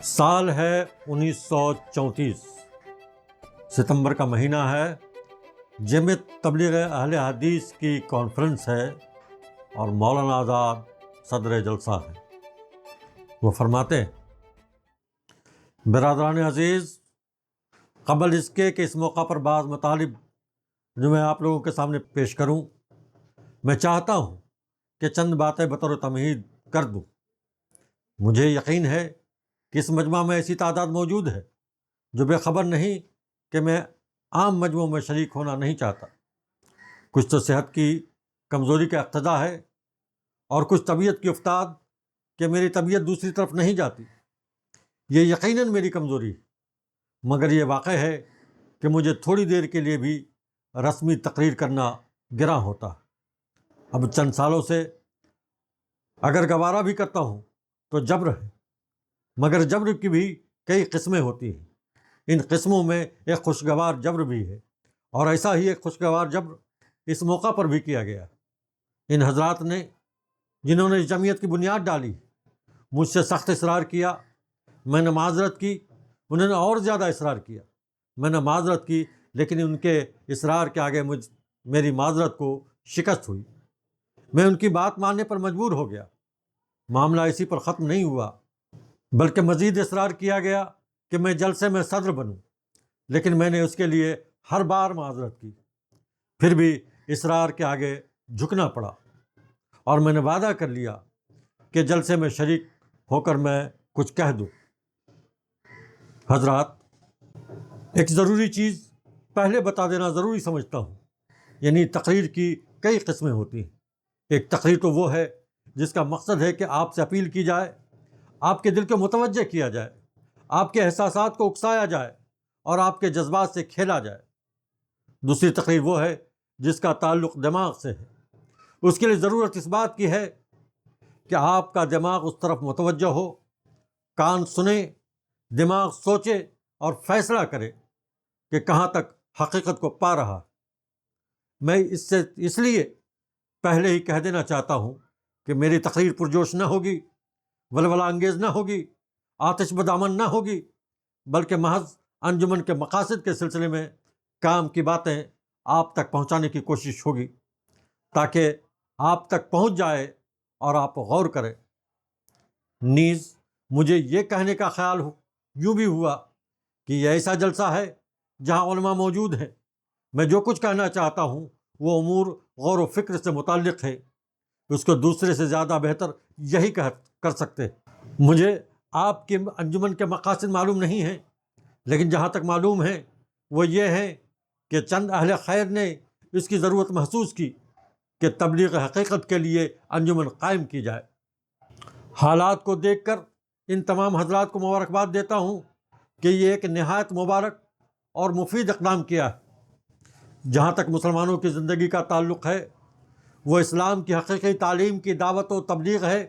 سال ہے 1934، ستمبر کا مہینہ ہے، جامعۃ تبلیغ اہل حدیث کی کانفرنس ہے اور مولانا آزاد صدر جلسہ ہے۔ وہ فرماتے ہیں، برادران عزیز، قبل اس کے کہ اس موقع پر بعض مطالب جو میں آپ لوگوں کے سامنے پیش کروں، میں چاہتا ہوں کہ چند باتیں بطور تمہید کر دوں۔ مجھے یقین ہے کہ اس مجمع میں ایسی تعداد موجود ہے جو بے خبر نہیں کہ میں عام مجموعوں میں شریک ہونا نہیں چاہتا۔ کچھ تو صحت کی کمزوری کا اقتضا ہے اور کچھ طبیعت کی افتاد کہ میری طبیعت دوسری طرف نہیں جاتی۔ یہ یقیناً میری کمزوری ہے، مگر یہ واقع ہے کہ مجھے تھوڑی دیر کے لیے بھی رسمی تقریر کرنا گراں ہوتا ہے۔ اب چند سالوں سے اگر گوارا بھی کرتا ہوں تو جبر ہے، مگر جبر کی بھی کئی قسمیں ہوتی ہیں۔ ان قسموں میں ایک خوشگوار جبر بھی ہے، اور ایسا ہی ایک خوشگوار جبر اس موقع پر بھی کیا گیا۔ ان حضرات نے جنہوں نے اس جمعیت کی بنیاد ڈالی، مجھ سے سخت اصرار کیا، میں نے معذرت کی، انہوں نے اور زیادہ اصرار کیا، میں نے معذرت کی، لیکن ان کے اصرار کے آگے میری معذرت کو شکست ہوئی۔ میں ان کی بات ماننے پر مجبور ہو گیا۔ معاملہ اسی پر ختم نہیں ہوا، بلکہ مزید اصرار کیا گیا کہ میں جلسے میں صدر بنوں، لیکن میں نے اس کے لیے ہر بار معذرت کی۔ پھر بھی اصرار کے آگے جھکنا پڑا، اور میں نے وعدہ کر لیا کہ جلسے میں شریک ہو کر میں کچھ کہہ دوں۔ حضرات، ایک ضروری چیز پہلے بتا دینا ضروری سمجھتا ہوں، یعنی تقریر کی کئی قسمیں ہوتی ہیں۔ ایک تقریر تو وہ ہے جس کا مقصد ہے کہ آپ سے اپیل کی جائے، آپ کے دل کو متوجہ کیا جائے، آپ کے احساسات کو اکسایا جائے اور آپ کے جذبات سے کھیلا جائے۔ دوسری تقریر وہ ہے جس کا تعلق دماغ سے ہے۔ اس کے لیے ضرورت اس بات کی ہے کہ آپ کا دماغ اس طرف متوجہ ہو، کان سنے، دماغ سوچے اور فیصلہ کرے کہ کہاں تک حقیقت کو پا رہا۔ میں اس لیے پہلے ہی کہہ دینا چاہتا ہوں کہ میری تقریر پرجوش نہ ہوگی، ولولہ انگیز نہ ہوگی، آتش بدامن نہ ہوگی، بلکہ محض انجمن کے مقاصد کے سلسلے میں کام کی باتیں آپ تک پہنچانے کی کوشش ہوگی، تاکہ آپ تک پہنچ جائے اور آپ غور کریں۔ نیز مجھے یہ کہنے کا خیال یوں بھی ہوا کہ یہ ایسا جلسہ ہے جہاں علماء موجود ہیں۔ میں جو کچھ کہنا چاہتا ہوں وہ امور غور و فکر سے متعلق ہے، اس کو دوسرے سے زیادہ بہتر یہی کر سکتے۔ مجھے آپ کے انجمن کے مقاصد معلوم نہیں ہیں، لیکن جہاں تک معلوم ہے وہ یہ ہے کہ چند اہل خیر نے اس کی ضرورت محسوس کی کہ تبلیغ حقیقت کے لیے انجمن قائم کی جائے۔ حالات کو دیکھ کر ان تمام حضرات کو مبارکباد دیتا ہوں کہ یہ ایک نہایت مبارک اور مفید اقدام کیا ہے۔ جہاں تک مسلمانوں کی زندگی کا تعلق ہے، وہ اسلام کی حقیقی تعلیم کی دعوت و تبلیغ ہے۔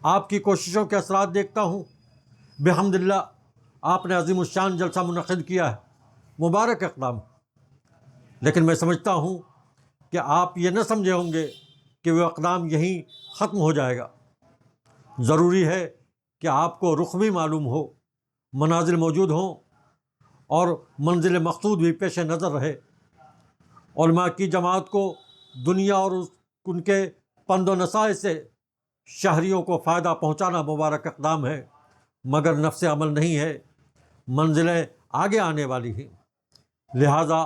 آپ کی کوششوں کے اثرات دیکھتا ہوں۔ بحمد اللہ آپ نے عظیم الشان جلسہ منعقد کیا ہے، مبارک اقدام۔ لیکن میں سمجھتا ہوں کہ آپ یہ نہ سمجھے ہوں گے کہ وہ اقدام یہیں ختم ہو جائے گا۔ ضروری ہے کہ آپ کو رخ بھی معلوم ہو، منازل موجود ہوں اور منزل مقصود بھی پیش نظر رہے۔ علماء کی جماعت کو دنیا اور ان کے پند و نصائح سے شہریوں کو فائدہ پہنچانا مبارک اقدام ہے، مگر نفس عمل نہیں ہے۔ منزلیں آگے آنے والی ہیں، لہٰذا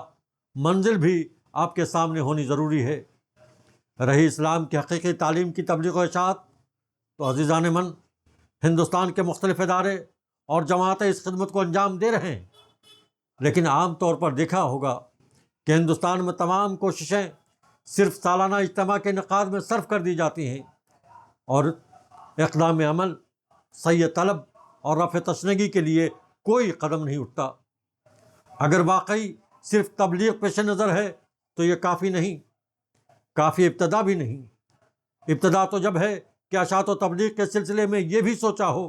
منزل بھی آپ کے سامنے ہونی ضروری ہے۔ رہی اسلام کی حقیقی تعلیم کی تبلیغ و اشاعت، تو عزیزان من، ہندوستان کے مختلف ادارے اور جماعتیں اس خدمت کو انجام دے رہے ہیں، لیکن عام طور پر دیکھا ہوگا کہ ہندوستان میں تمام کوششیں صرف سالانہ اجتماع کے انعقاد میں صرف کر دی جاتی ہیں، اور اقدام عمل، صحیح طلب اور رفع تشنگی کے لیے کوئی قدم نہیں اٹھتا۔ اگر واقعی صرف تبلیغ پیش نظر ہے تو یہ کافی نہیں، کافی ابتدا بھی نہیں۔ ابتدا تو جب ہے کہ اشاعت و تبلیغ کے سلسلے میں یہ بھی سوچا ہو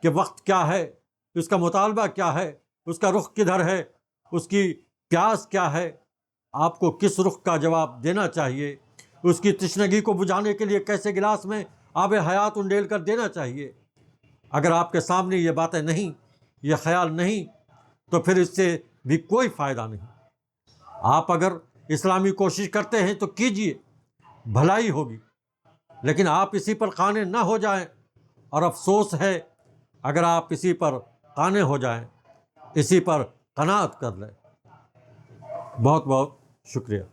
کہ وقت کیا ہے، اس کا مطالبہ کیا ہے، اس کا رخ کدھر ہے، اس کی پیاس کیا ہے، آپ کو کس رخ کا جواب دینا چاہیے، اس کی تشنگی کو بجھانے کے لیے کیسے گلاس میں آب حیات انڈیل کر دینا چاہیے۔ اگر آپ کے سامنے یہ باتیں نہیں، یہ خیال نہیں، تو پھر اس سے بھی کوئی فائدہ نہیں۔ آپ اگر اسلامی کوشش کرتے ہیں تو کیجئے، بھلائی ہوگی، لیکن آپ اسی پر قانع نہ ہو جائیں، اور افسوس ہے اگر آپ اسی پر قانع ہو جائیں، اسی پر قناعت کر لیں۔ بہت بہت شکریہ۔